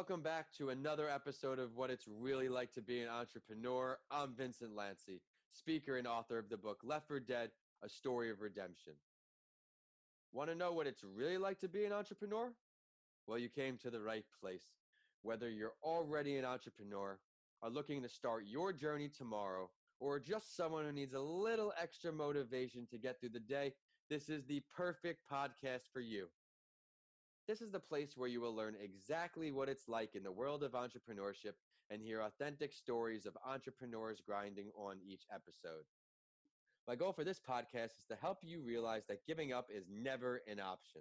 Welcome back to another episode of What It's Really Like to Be an Entrepreneur. I'm Vincent Lanci, speaker and author of the book Left for Dead, A Story of Redemption. Want to know what it's really like to be an entrepreneur? Well, you came to the right place. Whether you're already an entrepreneur, are looking to start your journey tomorrow, or just someone who needs a little extra motivation to get through the day, this is the perfect podcast for you. This is the place where you will learn exactly what it's like in the world of entrepreneurship and hear authentic stories of entrepreneurs grinding on each episode. My goal for this podcast is to help you realize that giving up is never an option.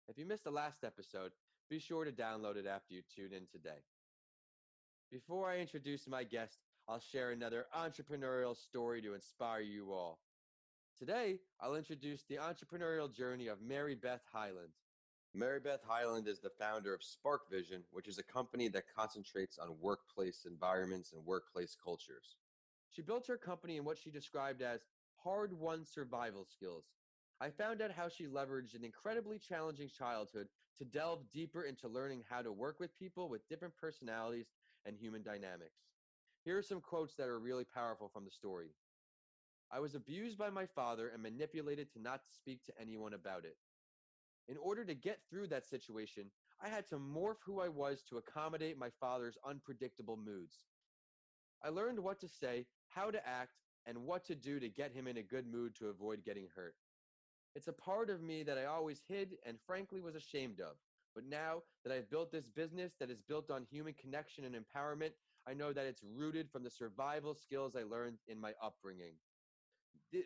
If you missed the last episode, be sure to download it after you tune in today. Before I introduce my guest, I'll share another entrepreneurial story to inspire you all. Today, I'll introduce the entrepreneurial journey of Mary Beth Highland. Mary Beth Highland is the founder of Spark Vision, which is a company that concentrates on workplace environments and workplace cultures. She built her company in what she described as hard-won survival skills. I found out how she leveraged an incredibly challenging childhood to delve deeper into learning how to work with people with different personalities and human dynamics. Here are some quotes that are really powerful from the story. I was abused by my father and manipulated to not speak to anyone about it. In order to get through that situation, I had to morph who I was to accommodate my father's unpredictable moods. I learned what to say, how to act, and what to do to get him in a good mood to avoid getting hurt. It's a part of me that I always hid and frankly was ashamed of. But now that I've built this business that is built on human connection and empowerment, I know that it's rooted from the survival skills I learned in my upbringing.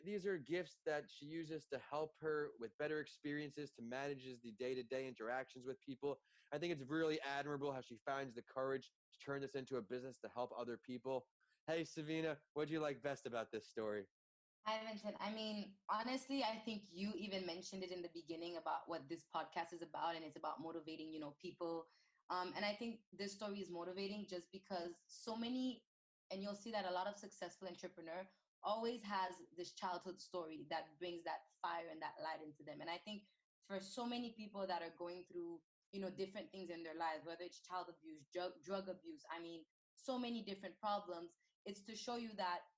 These are gifts that she uses to help her with better experiences, to manage the day-to-day interactions with people. I think it's really admirable how she finds the courage to turn this into a business to help other people. Hey, Savina, what do you like best about this story? Hi, Vincent. Honestly, I think you even mentioned it in the beginning about what this podcast is about, and it's about motivating, people. And I think this story is motivating just because so many, and you'll see that a lot of successful entrepreneur always has this childhood story that brings that fire and that light into them. And I think for so many people that are going through, different things in their lives, whether it's child abuse, drug abuse, so many different problems, it's to show you that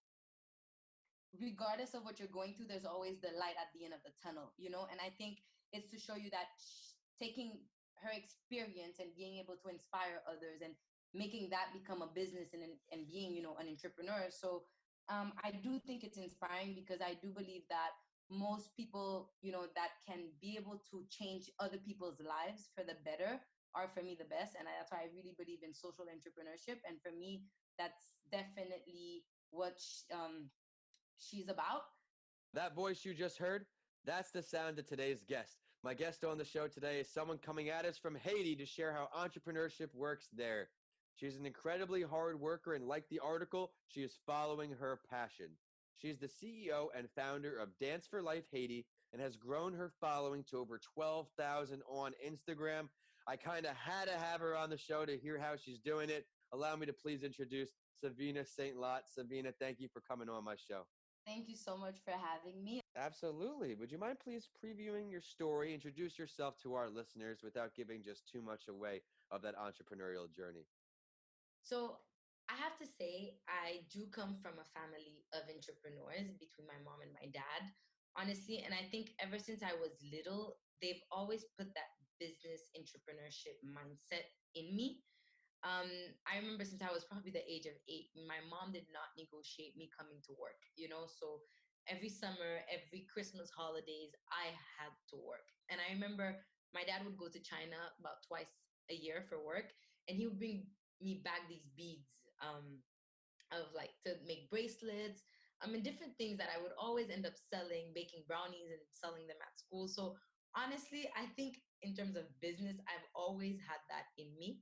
regardless of what you're going through, there's always the light at the end of the tunnel, and I think it's to show you that taking her experience and being able to inspire others and making that become a business and being, an entrepreneur. So I do think it's inspiring because I do believe that most people, that can be able to change other people's lives for the better are, for me, the best. And that's why I really believe in social entrepreneurship. And for me, that's definitely what she's about. That voice you just heard, that's the sound of today's guest. My guest on the show today is someone coming at us from Haiti to share how entrepreneurship works there. She's an incredibly hard worker, and like the article, she is following her passion. She's the CEO and founder of Dance for Life Haiti and has grown her following to over 12,000 on Instagram. I kind of had to have her on the show to hear how she's doing it. Allow me to please introduce Savina St Lot. Savina, thank you for coming on my show. Thank you so much for having me. Absolutely. Would you mind please previewing your story, introduce yourself to our listeners without giving just too much away of that entrepreneurial journey? So I have to say, I do come from a family of entrepreneurs between my mom and my dad, honestly. And I think ever since I was little, they've always put that business entrepreneurship mindset in me. I remember since I was probably the age of 8, my mom did not negotiate me coming to work, so every summer, every Christmas holidays, I had to work. And I remember my dad would go to China about twice a year for work, and he would bring me back these beads of like to make bracelets, and different things that I would always end up selling, baking brownies and selling them at school. So honestly, I think in terms of business, I've always had that in me.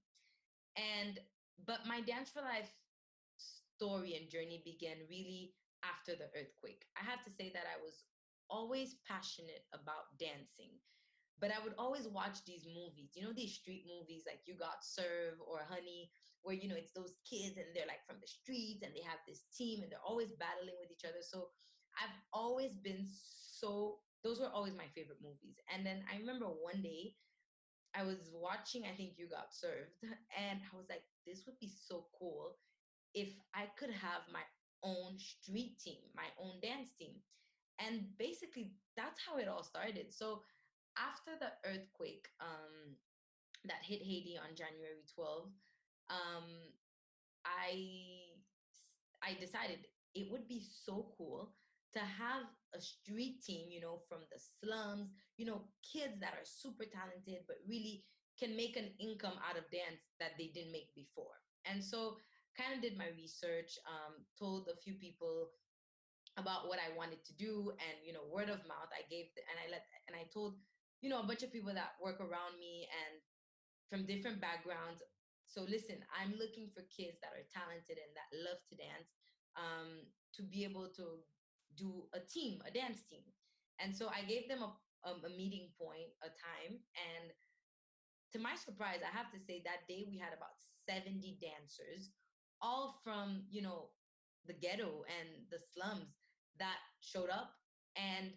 But my Dance for Life story and journey began really after the earthquake. I have to say that I was always passionate about dancing, but I would always watch these movies, these street movies like You Got Served or Honey, where, it's those kids and they're like from the streets and they have this team and they're always battling with each other. So I've always been those were always my favorite movies. And then I remember one day I was watching, I think You Got Served, and I was like, this would be so cool if I could have my own street team, my own dance team. And basically, that's how it all started. So after the earthquake that hit Haiti on January 12th, um, I I decided it would be so cool to have a street team, from the slums, kids that are super talented but really can make an income out of dance that they didn't make before. And so kind of did my research, told a few people about what I wanted to do, and word of mouth, I told a bunch of people that work around me and from different backgrounds. So listen, I'm looking for kids that are talented and that love to dance, to be able to do a dance team. And so I gave them a meeting point, a time, and to my surprise, I have to say that day we had about 70 dancers, all from the ghetto and the slums that showed up. And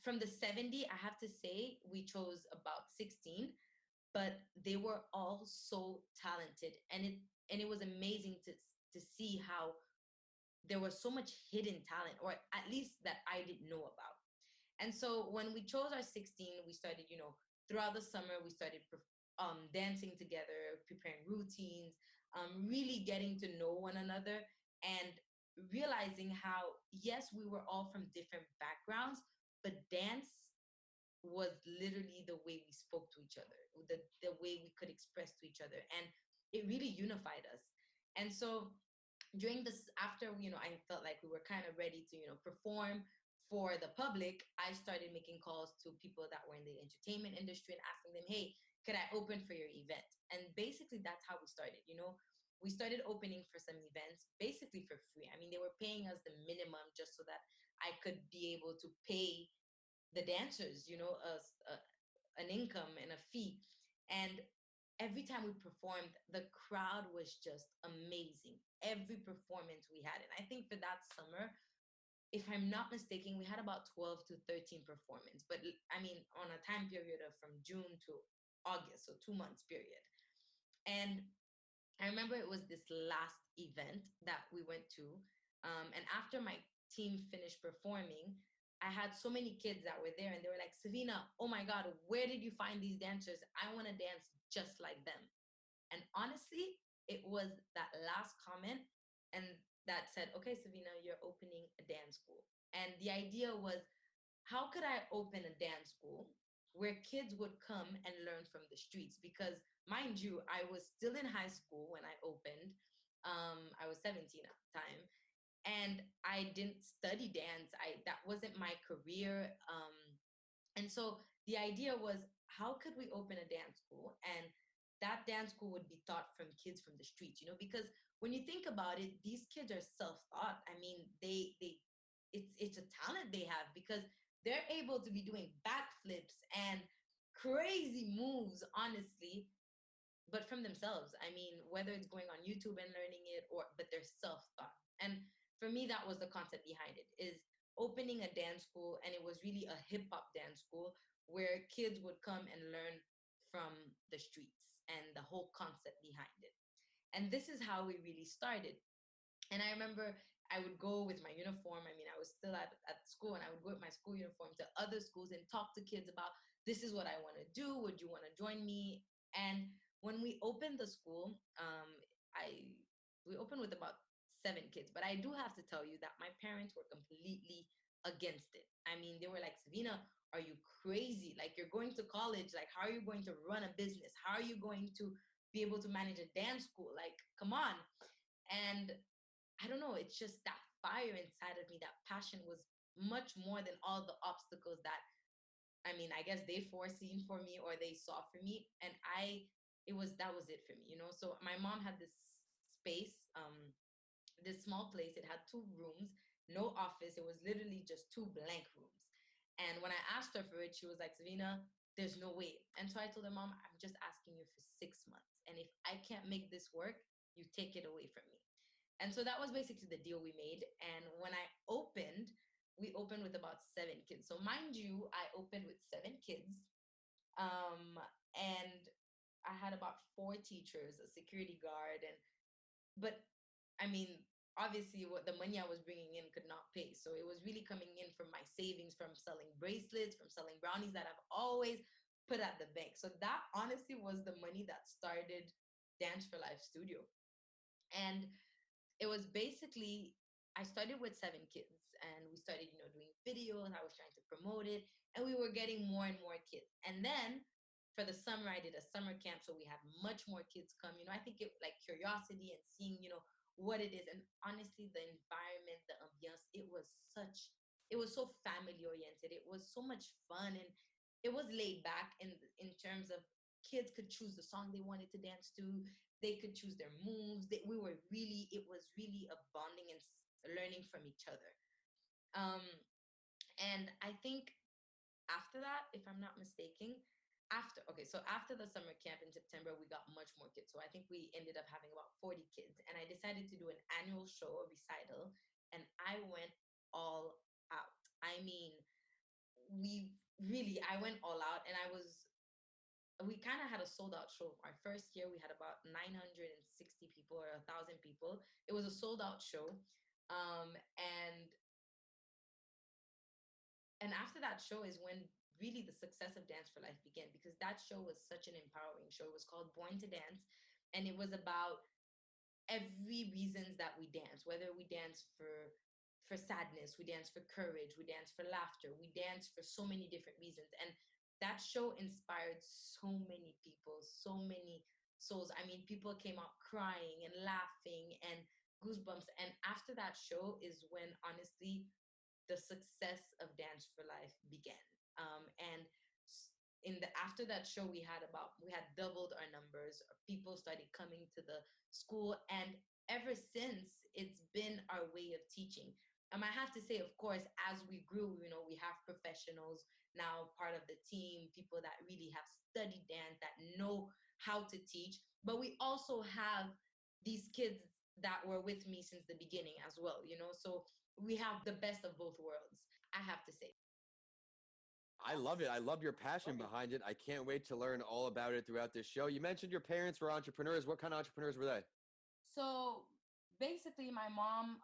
from the 70, I have to say we chose about 16, but they were all so talented, and it was amazing to see how there was so much hidden talent, or at least that I didn't know about. And so when we chose our 16, we started, throughout the summer, we started dancing together, preparing routines, really getting to know one another, and realizing how, yes, we were all from different backgrounds, but dance was literally the way we spoke to each other, the way we could express to each other. And it really unified us. And so during this, after I felt like we were kind of ready to perform for the public, I started making calls to people that were in the entertainment industry and asking them, hey, could I open for your event? And basically that's how we started. We started opening for some events basically for free. I mean, they were paying us the minimum just so that I could be able to pay the dancers, an income and a fee. And every time we performed, the crowd was just amazing. Every performance we had. And I think for that summer, if I'm not mistaken, we had about 12 to 13 performance. But I mean, on a time period of from June to August, so 2 months period. And I remember it was this last event that we went to. And after my team finished performing, I had so many kids that were there, and they were like, Savina, oh my God, where did you find these dancers? I want to dance just like them. And honestly, it was that last comment and that said, okay, Savina, you're opening a dance school. And the idea was, how could I open a dance school where kids would come and learn from the streets? Because mind you, I was still in high school when I opened. I was 17 at the time, and I didn't study dance. That wasn't my career. And so the idea was, how could we open a dance school, and that dance school would be taught from kids from the streets, because when you think about it, these kids are self-taught. I mean, it's a talent they have, because they're able to be doing backflips and crazy moves, honestly, but from themselves. I mean, whether it's going on YouTube and learning it, or but they're self-taught. And for me, that was the concept behind it, is opening a dance school. And it was really a hip-hop dance school where kids would come and learn from the streets, and the whole concept behind it. And this is how we really started. And I remember I would go with my uniform. I mean, I was still at school, and I would go with my school uniform to other schools and talk to kids about, this is what I want to do. Would you want to join me? And when we opened the school, I we opened with about 7 kids. But I do have to tell you that my parents were completely against it. I mean, they were like, Savina, are you crazy? Like, you're going to college. Like, how are you going to run a business? How are you going to be able to manage a dance school? Like, come on. And I don't know, it's just that fire inside of me, that passion was much more than all the obstacles that, I mean, I guess they foreseen for me or they saw for me. And that was it for me, So my mom had this space, this small place. It had 2 rooms, no office. It was literally just 2 blank rooms. And when I asked her for it, she was like, Savina, there's no way. And so I told her, Mom, I'm just asking you for 6 months. And if I can't make this work, you take it away from me. And so that was basically the deal we made. And when I opened, we opened with about 7 kids. So mind you, I opened with 7 kids. And I had about four teachers, a security guard, but I mean, obviously, what the money I was bringing in could not pay. So it was really coming in from my savings, from selling bracelets, from selling brownies that I've always put at the bank. So that honestly was the money that started Dance for Life Studio. And it was basically, I started with 7 kids and we started, doing videos. I was trying to promote it and we were getting more and more kids. And then for the summer, I did a summer camp. So we had much more kids come. I think it like curiosity and seeing, what it is. And honestly, the environment, the ambiance, it was so family oriented. It was so much fun and it was laid back in terms of kids could choose the song they wanted to dance to. They could choose their moves. It was really a bonding and learning from each other. Um, and I think after that, if I'm not mistaken, after the summer camp in September, we got much more kids. So I think we ended up having about 40 kids. And I decided to do an annual show, a recital, and I went all out. I mean, I went all out and we kind of had a sold out show. Our first year, we had about 960 people or 1,000 people. It was a sold out show. And after that show is when really the success of Dance for Life began, because that show was such an empowering show. It was called Born to Dance, and it was about every reasons that we dance, whether we dance for sadness, we dance for courage, we dance for laughter, we dance for so many different reasons. And that show inspired so many people, so many souls. I mean, people came out crying and laughing and goosebumps. And after that show is when honestly the success of Dance for Life began. And in the after that show, we had doubled our numbers. People started coming to the school, and ever since, it's been our way of teaching. I have to say, of course, as we grew, we have professionals now part of the team, people that really have studied dance, that know how to teach. But we also have these kids that were with me since the beginning as well. So we have the best of both worlds, I have to say. I love it. I love your passion behind it. I can't wait to learn all about it throughout this show. You mentioned your parents were entrepreneurs. What kind of entrepreneurs were they? So basically, my mom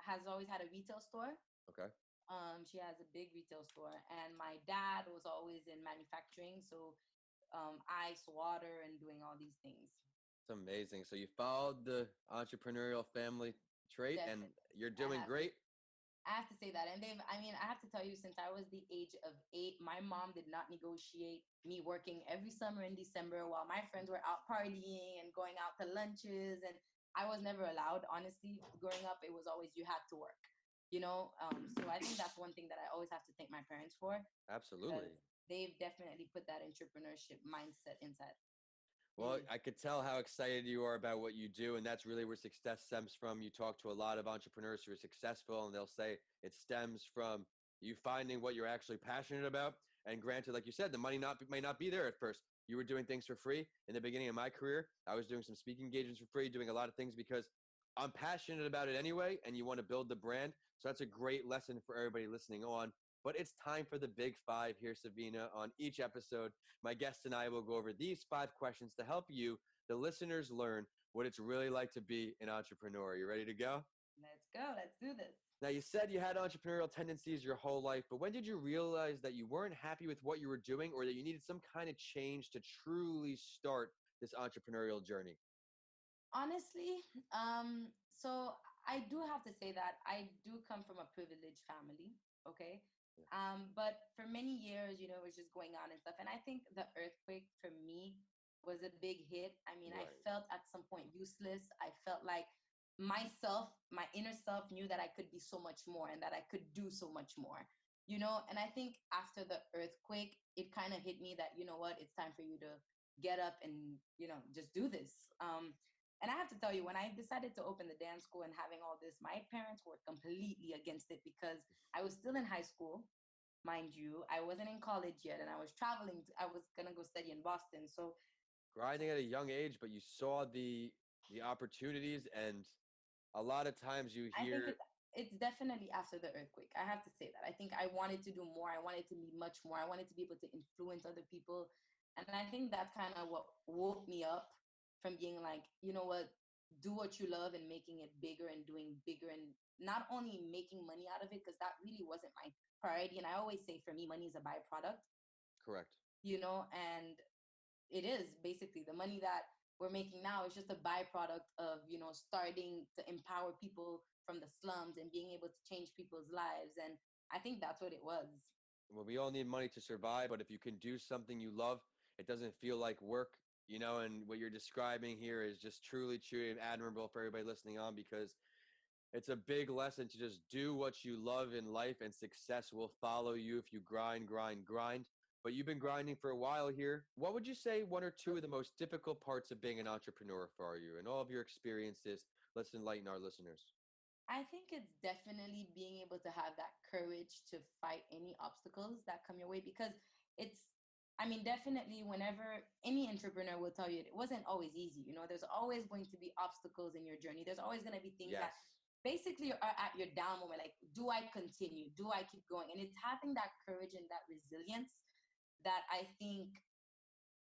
has always had a retail store. Okay. She has a big retail store, and my dad was always in manufacturing, so ice, water, and doing all these things. It's amazing. So you followed the entrepreneurial family trait, and Definitely. you're doing great. I have to say that. And I have to tell you, since I was the age of 8, my mom did not negotiate me working every summer in December while my friends were out partying and going out to lunches. And I was never allowed, honestly. Growing up, it was always you had to work. So I think that's one thing that I always have to thank my parents for. Absolutely. They've definitely put that entrepreneurship mindset inside. Well, I could tell how excited you are about what you do, and that's really where success stems from. You talk to a lot of entrepreneurs who are successful, and they'll say it stems from you finding what you're actually passionate about. And granted, like you said, the money may not be there at first. You were doing things for free. In the beginning of my career, I was doing some speaking engagements for free, doing a lot of things because I'm passionate about it anyway, and you want to build the brand. So that's a great lesson for everybody listening on. But it's time for the big 5 here, Savina. On each episode, my guest and I will go over these 5 questions to help you, the listeners, learn what it's really like to be an entrepreneur. You ready to go? Let's go. Let's do this. Now, you said you had entrepreneurial tendencies your whole life, but when did you realize that you weren't happy with what you were doing or that you needed some kind of change to truly start this entrepreneurial journey? Honestly, so I do have to say that I do come from a privileged family, okay? But for many years, it was just going on and stuff. And I think the earthquake for me was a big hit. I mean, right. I felt at some point useless. I felt like my inner self knew that I could be so much more and that I could do so much more. And I think after the earthquake, it kind of hit me that, you know what, it's time for you to get up and, just do this. And I have to tell you, when I decided to open the dance school and having all this, my parents were completely against it because I was still in high school, mind you. I wasn't in college yet, and I was traveling. I was going to go study in Boston. So grinding at a young age, but you saw the opportunities, and a lot of times you hear it's definitely after the earthquake. I have to say that. I think I wanted to do more. I wanted to be much more. I wanted to be able to influence other people. And I think that's kind of what woke me up from being like, you know what, do what you love and making it bigger and doing bigger and not only making money out of it, because that really wasn't my priority. And I always say for me, money is a byproduct, Correct. and it is basically the money that we're making now is just a byproduct of starting to empower people from the slums and being able to change people's lives. And I think that's what it was. Well, we all need money to survive, but if you can do something you love, it doesn't feel like work, and what you're describing here is just truly, truly admirable for everybody listening on, because it's a big lesson to just do what you love in life, and success will follow you if you grind, grind, grind. But you've been grinding for a while here. What would you say one or two of the most difficult parts of being an entrepreneur for you, and all of your experiences? Let's enlighten our listeners. I think it's definitely being able to have that courage to fight any obstacles that come your way, because it's, I mean, definitely whenever any entrepreneur will tell you it wasn't always easy. There's always going to be obstacles in your journey. There's always going to be things Yes. that basically are at your down moment. Like, do I continue? Do I keep going? And it's having that courage and that resilience that I think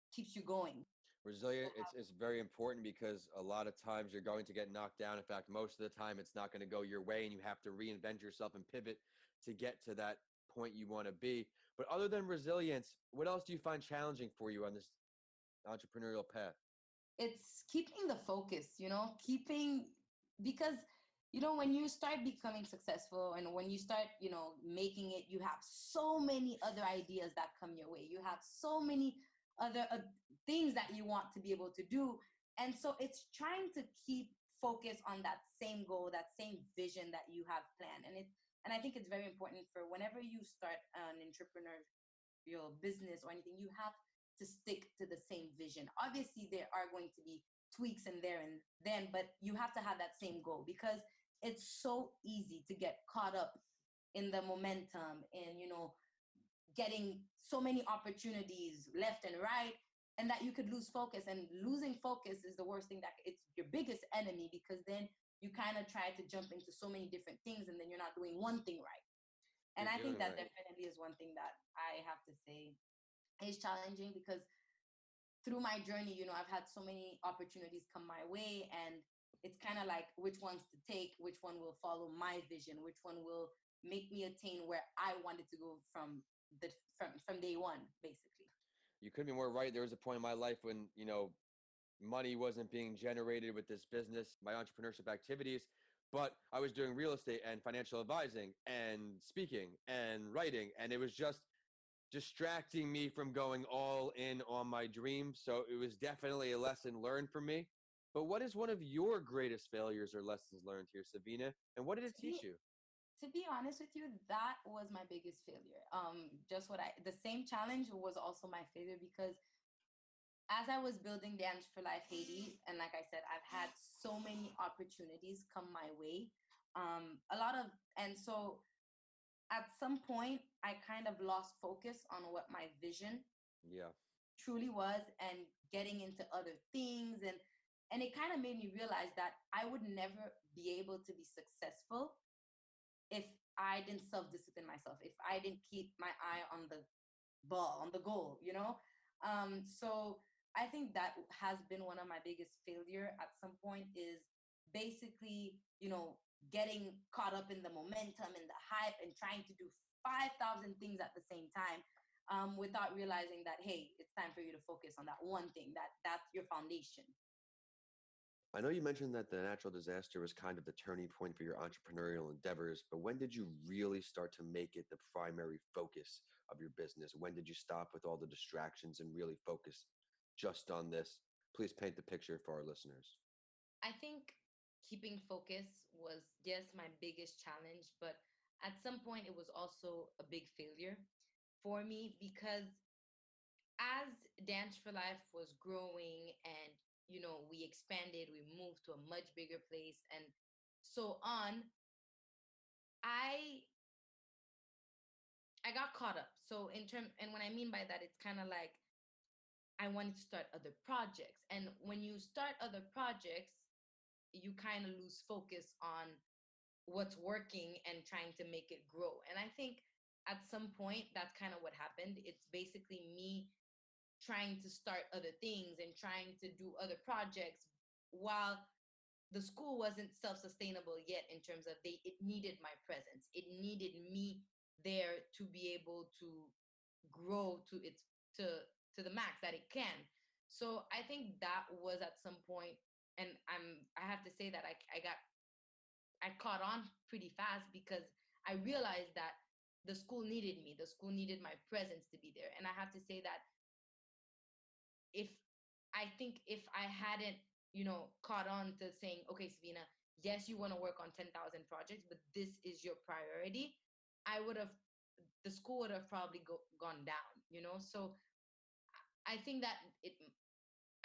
keeps you going. Resilient, it's very important, because a lot of times you're going to get knocked down. In fact, most of the time it's not going to go your way, and you have to reinvent yourself and pivot to get to that point you want to be. But other than resilience, what else do you find challenging for you on this entrepreneurial path? It's keeping the focus, keeping, because when you start becoming successful and when you start making it, you have so many other ideas that come your way. You have so many other things that you want to be able to do. And so it's trying to keep focus on that same goal, that same vision that you have planned. And I think it's very important for whenever you start an entrepreneurial business or anything, you have to stick to the same vision. Obviously, there are going to be tweaks in there and then, but you have to have that same goal, because it's so easy to get caught up in the momentum and, getting so many opportunities left and right, and that you could lose focus. And losing focus is the worst thing, that it's your biggest enemy, because then you kind of try to jump into so many different things and then you're not doing one thing right. And You're I think doing that right. definitely is one thing that I have to say is challenging, because through my journey, I've had so many opportunities come my way, and it's kind of like which ones to take, which one will follow my vision, which one will make me attain where I wanted to go from day one, basically. You couldn't be more right. There was a point in my life when, money wasn't being generated with this business, my entrepreneurship activities, but I was doing real estate and financial advising and speaking and writing, and it was just distracting me from going all in on my dream. So it was definitely a lesson learned for me. But what is one of your greatest failures or lessons learned here, Savina? And what did it To teach be you? to be honest with you, that was my biggest failure. Just the same challenge was also my failure, because as I was building Dance for Life Haiti, and like I said, I've had so many opportunities come my way. A lot of, and so at some point, I kind of lost focus on what my vision Yeah. truly was, and getting into other things. And it kind of made me realize that I would never be able to be successful if I didn't self-discipline myself, if I didn't keep my eye on the ball, on the goal. So I think that has been one of my biggest failure at some point, is basically, getting caught up in the momentum and the hype and trying to do 5,000 things at the same time, without realizing that, hey, it's time for you to focus on that one thing, that's your foundation. I know you mentioned that the natural disaster was kind of the turning point for your entrepreneurial endeavors, but when did you really start to make it the primary focus of your business? When did you stop with all the distractions and really focus just on this? Please paint the picture for our listeners. I think keeping focus was, yes, my biggest challenge, but at some point it was also a big failure for me, because as Dance for Life was growing and, we expanded, we moved to a much bigger place and so on, I I got caught up. So and what I mean by that, it's kind of like I wanted to start other projects. And when you start other projects, you kind of lose focus on what's working and trying to make it grow. And I think at some point that's kind of what happened. It's basically me trying to start other things and trying to do other projects while the school wasn't self-sustainable yet, in terms of it needed my presence. It needed me there to be able to grow to its to the max that it can. So I think that was at some point, and I have to say that I caught on pretty fast, because I realized that the school needed me. The school needed my presence to be there. And I have to say that if I think if I hadn't, caught on to saying, okay, Savina, yes, you want to work on 10,000 projects, but this is your priority, the school would have probably gone down, So I think that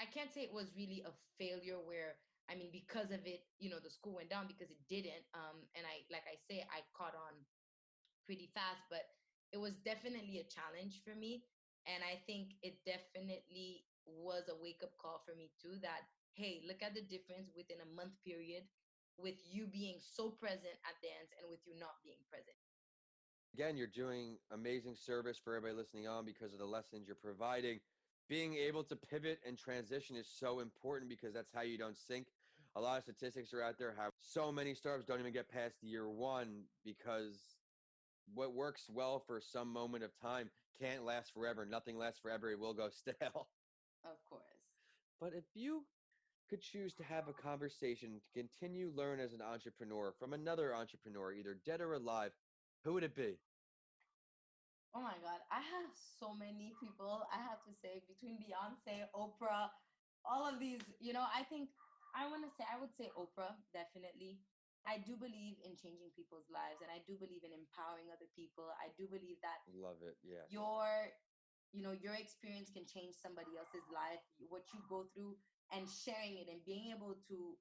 I can't say it was really a failure where, I mean, because of it, the school went down, because it didn't. And like I say, I caught on pretty fast, but it was definitely a challenge for me. And I think it definitely was a wake up call for me too, that, hey, look at the difference within a month period, with you being so present at dance and with you not being present. Again, you're doing amazing service for everybody listening on because of the lessons you're providing. Being able to pivot and transition is so important, because that's how you don't sink. A lot of statistics are out there how so many startups don't even get past year one, because what works well for some moment of time can't last forever. Nothing lasts forever. It will go stale. Of course. But if you could choose to have a conversation to continue learn as an entrepreneur from another entrepreneur, either dead or alive, who would it be? Oh my God, I have so many people. I have to say, between Beyonce, Oprah, all of these, I think I would say Oprah, definitely. I do believe in changing people's lives, and I do believe in empowering other people. I do believe that Love it. Yes. your experience can change somebody else's life, what you go through, and sharing it and being able to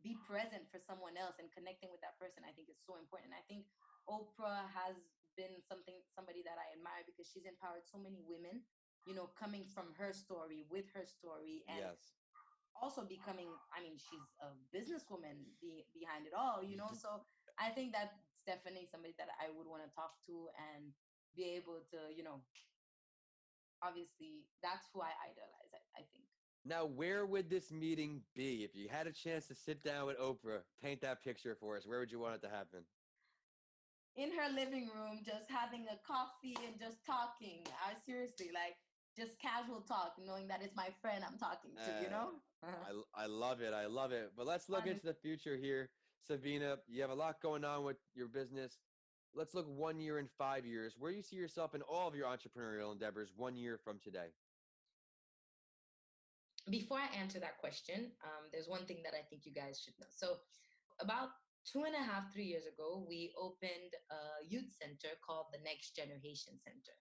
be present for someone else and connecting with that person, I think is so important. I think Oprah has been somebody that I admire, because she's empowered so many women, coming from her story, with her story, and Yes. also becoming, I mean, she's a businesswoman behind it all, So I think that's definitely somebody that I would want to talk to and be able to, obviously that's who I idolize, I think. Now, where would this meeting be? If you had a chance to sit down with Oprah, paint that picture for us. Where would you want it to happen? In her living room, just having a coffee and just talking. I seriously, like, just casual talk, knowing that it's my friend I'm talking to. I love it. I love it. But let's look into the future here. Savina, you have a lot going on with your business. Let's look 1 year and 5 years. Where do you see yourself in all of your entrepreneurial endeavors 1 year from today? Before I answer that question, there's one thing that I think you guys should know. So about 2.5, 3 years ago, we opened a youth center called the Next GenerHaitian Center.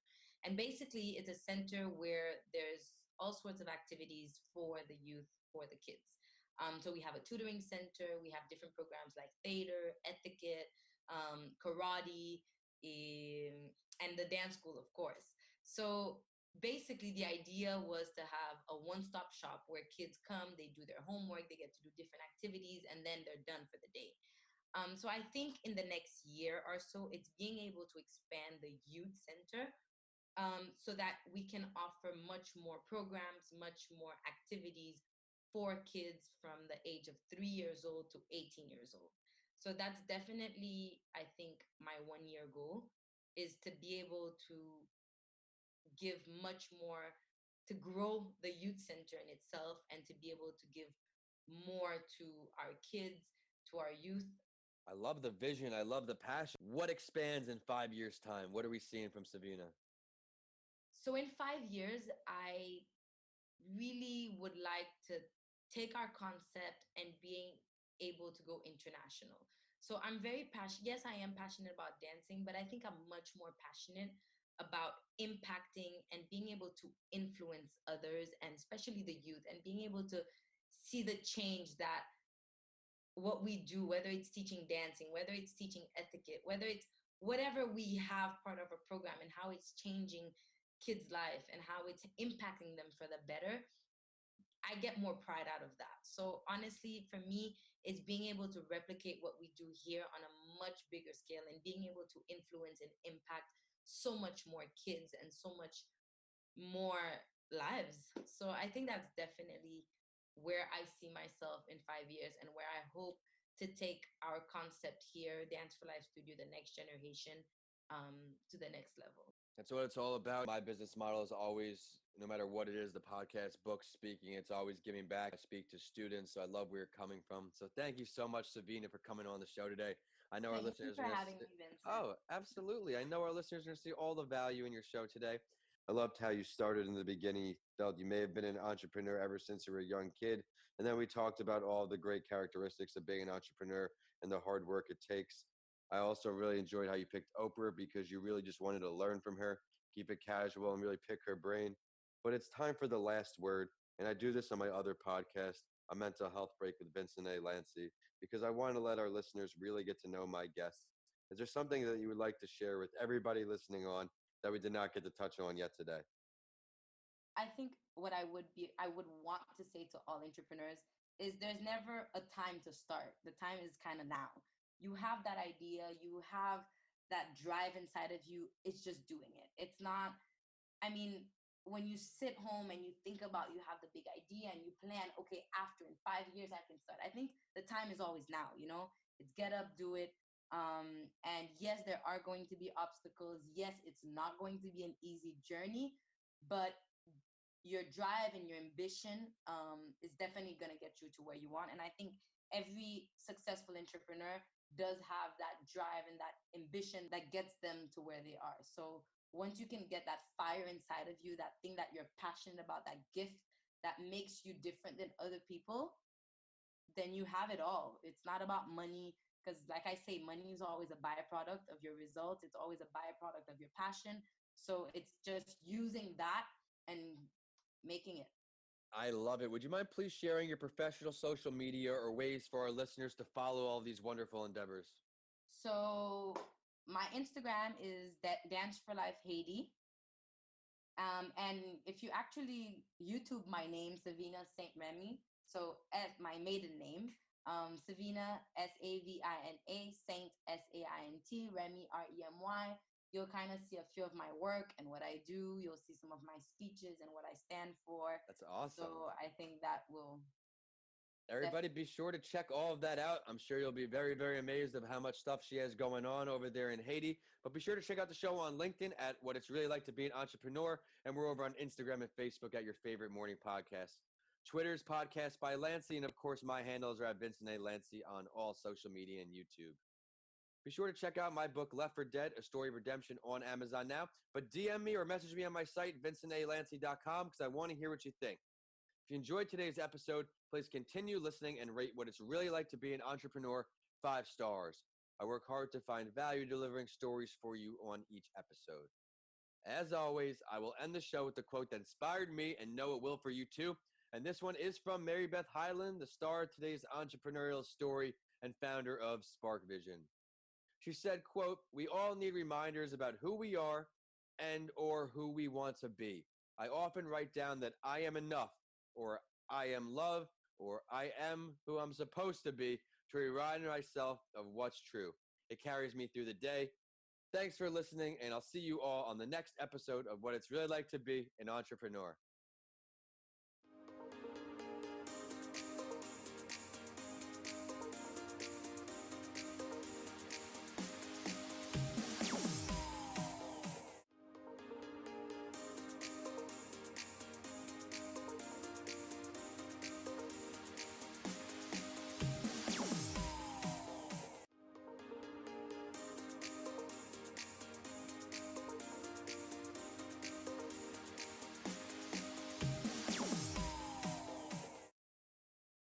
And basically, it's a center where there's all sorts of activities for the youth, for the kids. So we have a tutoring center, we have different programs like theater, etiquette, karate, and the dance school, of course. So basically, the idea was to have a one-stop shop where kids come, they do their homework, they get to do different activities, and then they're done for the day. So I think in the next year or so, it's being able to expand the youth center, so that we can offer much more programs, much more activities for kids from the age of 3 years old to 18 years old. So that's definitely, I think, my 1 year goal, is to be able to give much more, to grow the youth center in itself, and to be able to give more to our kids, to our youth. I love the vision. I love the passion. What expands in 5 years' time? What are we seeing from Savina? So in 5 years, I really would like to take our concept and being able to go international. So I'm very passionate. Yes, I am passionate about dancing, but I think I'm much more passionate about impacting and being able to influence others, and especially the youth, and being able to see the change that what we do, whether it's teaching dancing, whether it's teaching etiquette, whether it's whatever we have part of a program, and how it's changing kids' life and how it's impacting them for the better. I get more pride out of that. So honestly, for me, it's being able to replicate what we do here on a much bigger scale and being able to influence and impact so much more kids and so much more lives. So I think that's definitely where I see myself in 5 years and where I hope to take our concept here, Dance for Life Studio, the next generation, to the next level. That's what it's all about. My business model is always, no matter what it is, the podcast, books, speaking, it's always giving back. I speak to students, so I love where you're coming from. So thank you so much, Savina, for coming on the show today. I know our Thank you listeners for are going having to me, Vincent. Oh, absolutely. I know our listeners are going to see all the value in your show today. I loved how you started in the beginning. You felt you may have been an entrepreneur ever since you were a young kid. And then we talked about all the great characteristics of being an entrepreneur and the hard work it takes. I also really enjoyed how you picked Oprah because you really just wanted to learn from her, keep it casual, and really pick her brain. But it's time for the last word. And I do this on my other podcast, A Mental Health Break with Vincent A. Lanci, because I want to let our listeners really get to know my guests. Is there something that you would like to share with everybody listening on that we did not get to touch on yet today? I think what I would want to say to all entrepreneurs is there's never a time to start. The time is kind of now. You have that idea, you have that drive inside of you. It's just doing it. It's not, I mean, when you sit home and you think about you have the big idea and you plan, okay, after in 5 years I can start. I think the time is always now, you know? It's get up, do it. And yes, there are going to be obstacles. Yes, it's not going to be an easy journey, but your drive and your ambition is definitely going to get you to where you want. And I think every successful entrepreneur does have that drive and that ambition that gets them to where they are. So once you can get that fire inside of you, that thing that you're passionate about, that gift that makes you different than other people, then you have it all. It's not about money, because like I say, money is always a byproduct of your results. It's always a byproduct of your passion. So it's just using that and making it. I love it. Would you mind please sharing your professional social media or ways for our listeners to follow all these wonderful endeavors? So my Instagram is Dance for Life Haiti. And if you actually YouTube my name, Savina St Remy, so as my maiden name, Savina Savina Saint Saint, Remy Remy, you'll kind of see a few of my work and what I do. You'll see some of my speeches and what I stand for. That's awesome. So I think that will Everybody be sure to check all of that out. I'm sure you'll be very, very amazed of how much stuff she has going on over there in Haiti. But be sure to check out the show on LinkedIn at What It's Really Like to Be an Entrepreneur. And we're over on Instagram and Facebook at your favorite morning podcast. Twitter's Podcast by Lanci. And of course, my handles are at Vincent A. Lanci on all social media and YouTube. Be sure to check out my book, Left for Dead, A Story of Redemption on Amazon now. But DM me or message me on my site, vincentalanci.com, because I want to hear what you think. If you enjoyed today's episode, please continue listening and rate What It's Really Like to Be an Entrepreneur 5 stars. I work hard to find value delivering stories for you on each episode. As always, I will end the show with the quote that inspired me and know it will for you too. And this one is from Mary Beth Hyland, the star of today's entrepreneurial story and founder of Spark Vision. She said, quote, "We all need reminders about who we are and or who we want to be. I often write down that I am enough, or I am love, or I am who I'm supposed to be to remind myself of what's true. It carries me through the day. Thanks for listening, and I'll see you all on the next episode of What It's Really Like to Be an Entrepreneur."